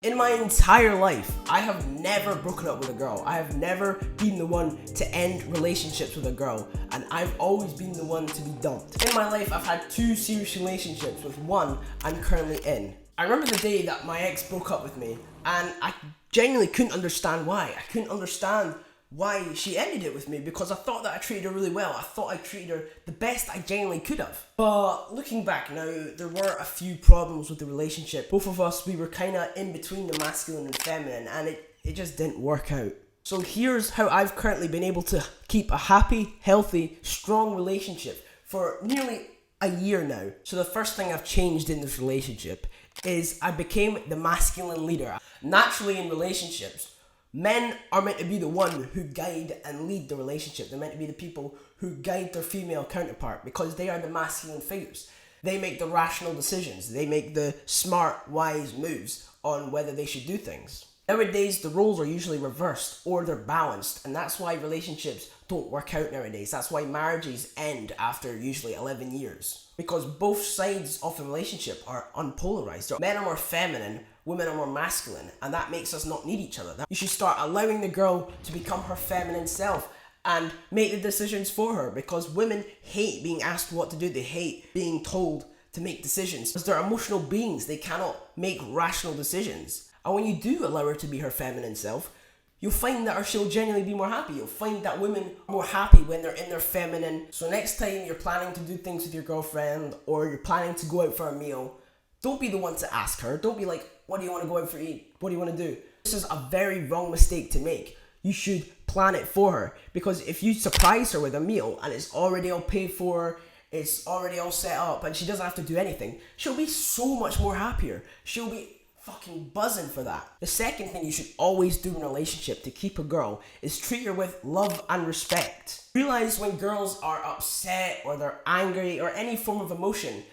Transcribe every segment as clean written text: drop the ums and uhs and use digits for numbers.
In my entire life, I have never broken up with a girl. I have never been the one to end relationships with a girl, and I've always been the one to be dumped. In my life, I've had 2 serious relationships, with one I'm currently in. I remember the day that my ex broke up with me, and I genuinely couldn't understand why. I couldn't understand why she ended it with me, because I thought that I treated her really well. I thought I treated her the best I genuinely could have. But looking back now, there were a few problems with the relationship. Both of us, we were kind of in between the masculine and feminine, and it just didn't work out. So here's how I've currently been able to keep a happy, healthy, strong relationship for nearly a year now. So the first thing I've changed in this relationship is I became the masculine leader. Naturally, in relationships, men are meant to be the one who guide and lead the relationship. They're meant to be the people who guide their female counterpart, because they are the masculine figures. They make the rational decisions. They make the smart, wise moves on whether they should do things. Nowadays, the roles are usually reversed, or they're balanced, and that's why relationships don't work out nowadays. That's why marriages end after usually 11 years. Because both sides of the relationship are unpolarized. Men are more feminine, women are more masculine, and that makes us not need each other. You should start allowing the girl to become her feminine self and make the decisions for her, because women hate being asked what to do. They hate being told to make decisions, because they're emotional beings. They cannot make rational decisions. And when you do allow her to be her feminine self, you'll find that she'll genuinely be more happy. You'll find that women are more happy when they're in their feminine. So next time you're planning to do things with your girlfriend, or you're planning to go out for a meal, don't be the one to ask her. Don't be like, what do you want to go out for eat? What do you want to do? This is a very wrong mistake to make. You should plan it for her, because if you surprise her with a meal and it's already all paid for, it's already all set up, and she doesn't have to do anything, she'll be so much more happier. She'll be fucking buzzing for that. The second thing you should always do in a relationship to keep a girl is treat her with love and respect. Realize when girls are upset or they're angry or any form of emotion,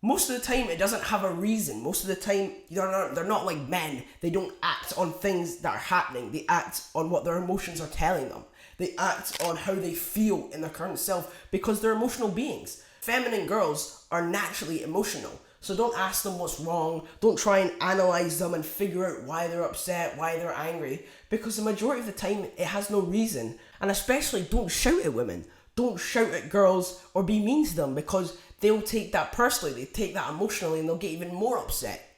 most of the time it doesn't have a reason. Most of the time they're not like men. They don't act on things that are happening. They act on what their emotions are telling them. They act on how they feel in their current self, because they're emotional beings. Feminine girls are naturally emotional. So don't ask them what's wrong. Don't try and analyze them and figure out why they're upset, why they're angry, because the majority of the time it has no reason. And especially don't shout at women. Don't shout at girls or be mean to them, because they'll take that personally. They take that emotionally, and they'll get even more upset.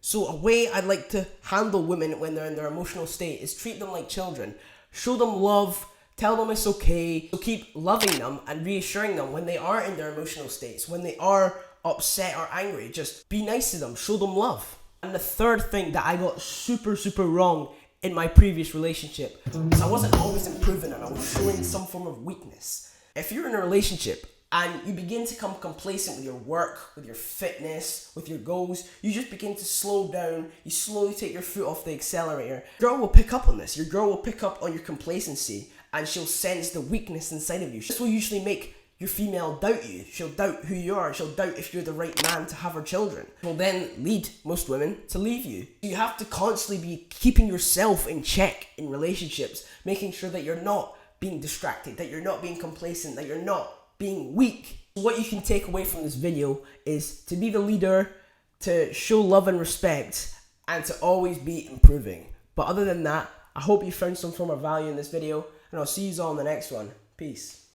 So a way I'd like to handle women when they're in their emotional state is treat them like children. Show them love. Tell them it's okay. So keep loving them and reassuring them when they are in their emotional states, when they are upset or angry. Just be nice to them, show them love. And the third thing that I got super wrong in my previous relationship is I wasn't always improving, and I was showing some form of weakness. If you're in a relationship and you begin to become complacent with your work, with your fitness, with your goals, you just begin to slow down, you slowly take your foot off the accelerator. Your girl will pick up on this. Your girl will pick up on your complacency, and she'll sense the weakness inside of you. This will usually make your female doubt you. She'll doubt who you are. She'll doubt if you're the right man to have her children. Will then lead most women to leave you. You have to constantly be keeping yourself in check in relationships, making sure that you're not being distracted, that you're not being complacent, that you're not being weak. What you can take away from this video is to be the leader, to show love and respect, and to always be improving. But other than that, I hope you found some form of value in this video, and I'll see you all in the next one. Peace.